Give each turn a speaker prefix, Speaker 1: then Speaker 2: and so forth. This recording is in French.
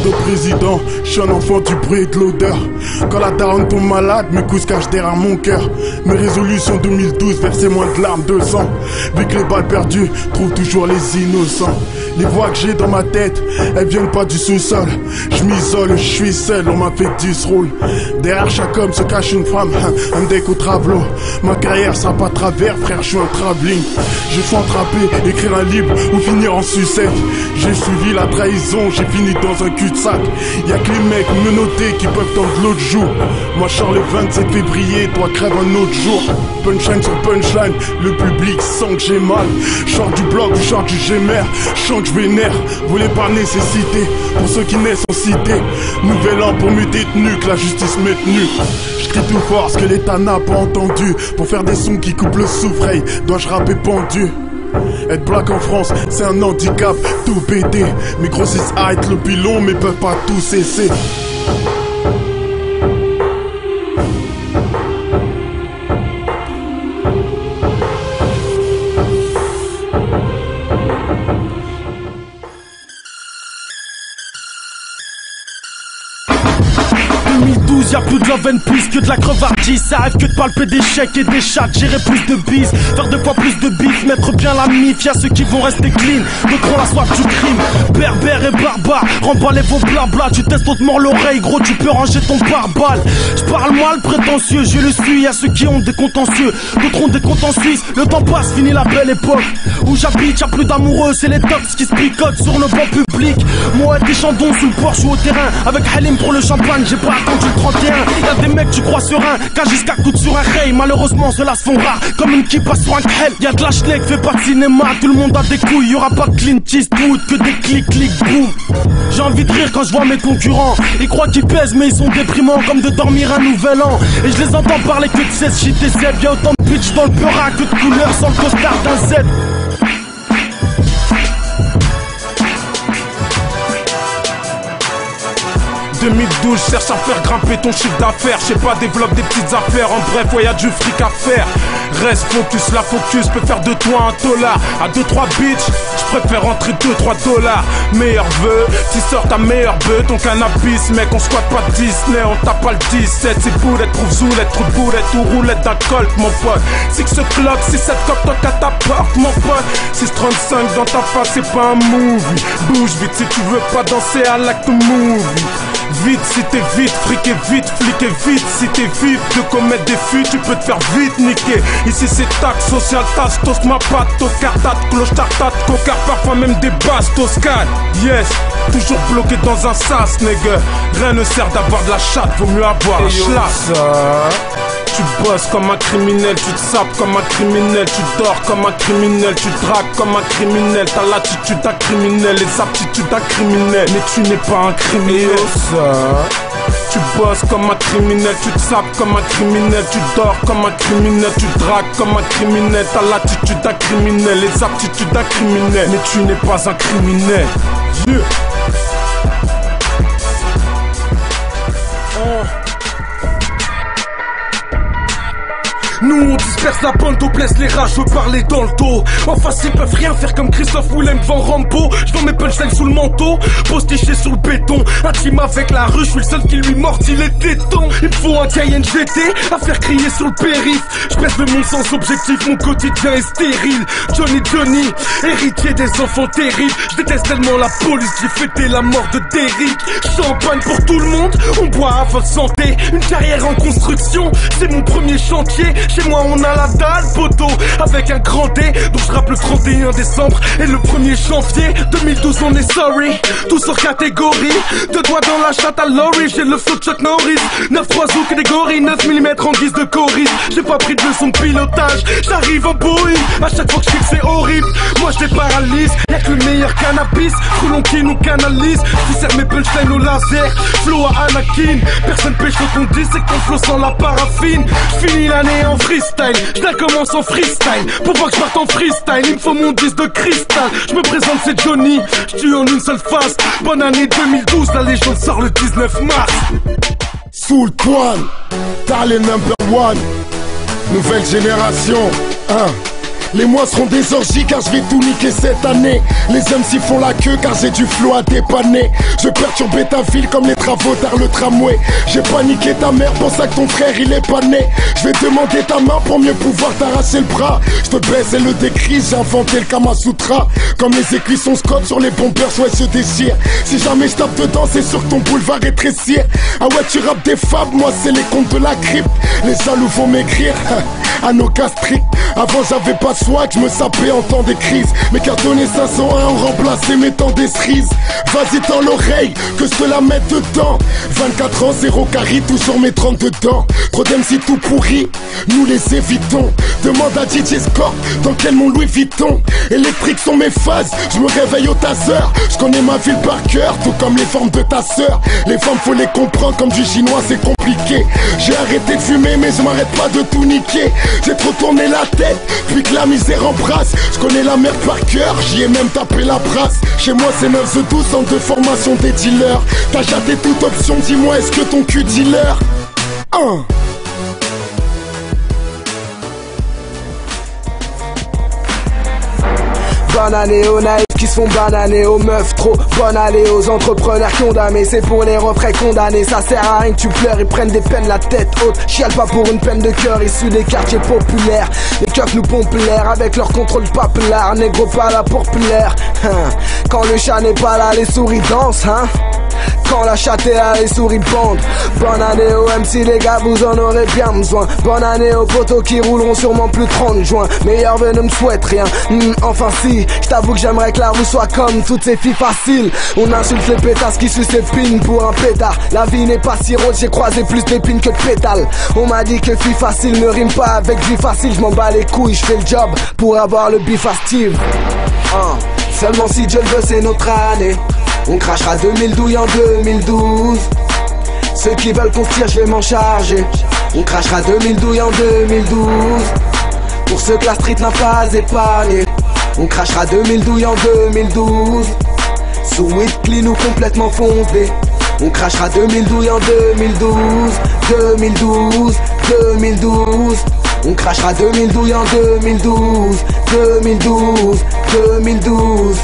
Speaker 1: de président, je suis un enfant du bruit et de l'odeur. Quand la daronne tombe malade, mes coups se cachent derrière mon cœur. Mes résolutions 2012, verser moins de larmes, de sang. Vu que les balles perdues trouvent toujours les innocents. Les voix que j'ai dans ma tête, elles viennent pas du sous-sol. Je m'isole, je suis seul, on m'a fait 10 rôles. Derrière chaque homme se cache une femme, un deck au travelot. Ma carrière sera pas travers, frère, je suis un travelling. J'ai choisi attraper, écrire un livre ou finir en sucette. J'ai suivi la trahison, j'ai fini dans un cul-de-sac. Y'a que les mecs menottés qui peuvent tendre l'autre jour. Moi je sors le 27 février, toi crève un autre jour. Punchline sur punchline, le public sent que j'ai mal. Sors du bloc, je sors du gémère, je sens que je vénère. Volé par nécessité, pour ceux qui naissent en cité. Nouvel an pour mes détenus, que la justice m'ait tenu. Je crie tout fort ce que l'État n'a pas entendu. Pour faire des sons qui coupent le souffle, hey, dois-je rapper pendu? Être black en France, c'est un handicap, tout pété. Mes grossistes arrêtent le pilon, mais peuvent pas tout cesser.
Speaker 2: Y'a plus de love and peace que de la crevardise. Ça rêve que de palper des chèques et des chats. Gérer plus de bises, faire 2 fois plus de bif. Mettre bien la mif, y'a ceux qui vont rester clean. D'autres ont la soif du crime. Berbère et barbare, remballez vos blabla. Tu testes autrement l'oreille, gros, tu peux ranger ton pare-balles. J'parle mal, prétentieux, je le suis. Y'a ceux qui ont des contentieux, d'autres ont des comptes en Suisse. Le temps passe, fini la belle époque. Où j'habite, y'a plus d'amoureux, c'est les tops qui se picotent sur le banc public. Moi et des chandons sous le porche ou au terrain. Avec Halim pour le champagne, j'ai pas attendu le 31. Y'a des mecs tu crois serein, qu'à jusqu'à coûte sur un rey. Malheureusement ceux-là se font rares, comme une qui passe sur un khel. Y'a de la schneck, fait pas de cinéma, tout le monde a des couilles. Y'aura pas de Clint Eastwood, que des clics, clics, boum. J'ai envie de rire quand je vois mes concurrents. Ils croient qu'ils pèsent mais ils sont déprimants, comme de dormir un nouvel an. Et je les entends parler que de 16 shit et zeb. Y'a autant de bitch dans le peura que de couleurs sans le costard d'un Z. 2012, cherche à faire grimper ton chiffre d'affaires. Je sais pas, développe des petites affaires. En bref, ouais, y'a du fric à faire. Reste focus, la focus peut faire de toi un dollar. À 2-3 bitch, je préfère rentrer 2-3 dollars. Meilleur vœu, tu sors ta meilleure bœuf. Ton cannabis, mec, on squatte pas Disney. On tape pas le 17, c'est boulette, trouve zoulette, trou de boulette ou roulette d'un colt, mon pote. 6 clock, 6-7 cop, toi qu'à ta porte, mon pote. 6-35 dans ta face, c'est pas un movie. Bouge vite si tu veux pas danser à l'acte movie. Vite si t'es vite, friqué vite, fliqué vite. Si t'es vite de commettre des fuites, tu peux te faire vite niquer. Ici c'est taxe, social, tasse, toast, ma patte, tocartate, cloche, tartate, cocard, parfois même des basses, toscane. Yes, toujours bloqué dans un sas, nigga. Rien ne sert d'avoir de la chatte, vaut mieux avoir la chlasse. Tu bosses comme un criminel, tu te sapes comme un criminel, tu dors comme un criminel, tu dragues comme un criminel. T'as l'attitude d'un criminel, les aptitudes d'un criminel, mais tu n'es pas un criminel. Tu bosses comme un criminel, tu te sapes comme un criminel, tu dors comme un criminel, tu dragues comme un criminel. T'as l'attitude d'un criminel, les aptitudes d'un criminel, mais tu n'es pas un criminel. Yeah. Nous on disperse la bande, on blesse les rats, je veux parler dans le dos. En face ils peuvent rien faire comme Christophe Willem devant Rambo. Je vends mes punchlines sous le manteau, postiché sur le béton. Intime avec la rue, je suis le seul qui lui mordit les tétons. Il me faut un Cayenne GT à faire crier sur le périph'. Je presse le monde sans objectif, mon quotidien est stérile. Johnny, héritier des enfants terribles. Je déteste tellement la police, j'ai fêté la mort de Derrick. Champagne pour tout le monde, on boit à votre santé. Une carrière en construction, c'est mon premier chantier. Chez moi on a la dalle, poteau, avec un grand D. Donc je rappe le 31 décembre et le 1er janvier 2012 on est sorry. Tout sur catégorie, 2 doigts dans la chatte à Laurie. J'ai le flow de Chuck Norris, 9-3 sous catégorie, 9 mm en guise de choriste. J'ai pas pris de leçon de pilotage, j'arrive en Boeing. À chaque fois que je kick c'est horrible, moi je les paralyse. Y'a que le meilleur cannabis, Coulon qui nous canalise. Je sers mes punchlines au laser, flow à Anakin. Personne pêche ce qu'on dit, c'est qu'on flow sans la paraffine. J'finis l'année en freestyle, je la commence en freestyle. Pour voir que je parte en freestyle, il me faut mon disque de cristal. Je me présente, c'est Johnny, je tue en une seule phase. Bonne année 2012, la légende sort le 19 mars.
Speaker 3: Full One, talent number one. Nouvelle génération, Les mois seront des orgies car je vais tout niquer cette année. Les MC font la queue car j'ai du flot à dépanner. Je perturbe ta ville comme les travaux d'art le tramway. J'ai paniqué ta mère, pour ça que ton frère il est pas né. Je vais demander ta main pour mieux pouvoir t'arracher le bras. Je te baisse et le décrise, j'ai inventé le Kama Sutra. Comme les écuissons Scott sur les bombers, ouais se déchire. Si jamais je tape dedans, c'est sûr que ton boulevard rétrécir. Ah ouais, tu rappes des fables, moi c'est les contes de la crypte. Les jaloux vont m'écrire à nos gastriques. Avant j'avais pas de swag, je me sapais en temps des crises. Mes cartonnés 501 ont remplacé mes temps des cerises. Vas-y dans l'oreille, que je te la mette dedans. 24 ans, 0 carry, toujours mes 32 dents. Trop d'MC tout pourri, nous les évitons. Demande à DJ Scorp, dans quel monde Louis Vuitton. Électriques sont mes phases, je me réveille au taser. Je connais ma ville par cœur, tout comme les formes de ta sœur. Les femmes faut les comprendre, comme du chinois c'est compliqué. J'ai arrêté de fumer mais je m'arrête pas de tout niquer. J'ai trop tourné la tête, puis que la misère embrasse. Je connais la merde par cœur, j'y ai même tapé la brasse. Chez moi c'est 9-12, centre de formation des dealers. T'as jaté toute option, dis-moi est-ce que ton cul dealer
Speaker 4: Bonne année aux naïfs qui se font bananer, aux meufs trop. Bonne année aux entrepreneurs condamnés. C'est pour les refrains condamnés. Ça sert à rien que tu pleures, ils prennent des peines la tête haute. Chiale pas pour une peine de cœur issus des quartiers populaires. Les keufs nous pompent l'air avec leur contrôle papelar. Négro pas là pour plaire. Quand le chat n'est pas là, les souris dansent, hein. Quand la chatte est là, les souris bandent. Bonne année aux MC les gars, vous en aurez bien besoin. Bonne année aux potos qui rouleront sûrement plus 30 juin. Meilleur vœu ne me souhaite rien, enfin si. J't'avoue que j'aimerais que la rue soit comme toutes ces filles faciles. On insulte les pétasses qui sucent épines pour un pétard. La vie n'est pas si rose, j'ai croisé plus d'épines que de pétales. On m'a dit que fille facile ne rime pas avec vie facile. Je m'en bats les couilles, je fais le job pour avoir le bif à Steve. Seulement si Dieu le veut c'est notre année. On crachera 2000 douilles en 2012. Ceux qui veulent qu'on se tire, je vais m'en charger. On crachera 2000 douilles en 2012. Pour ceux que la street n'a pas épargné. On crachera 2000 douilles en 2012. Sous weed clean ou complètement foncé. On crachera 2000 douilles en 2012. 2012, 2012. On crachera 2000 douilles en 2012. 2012, 2012.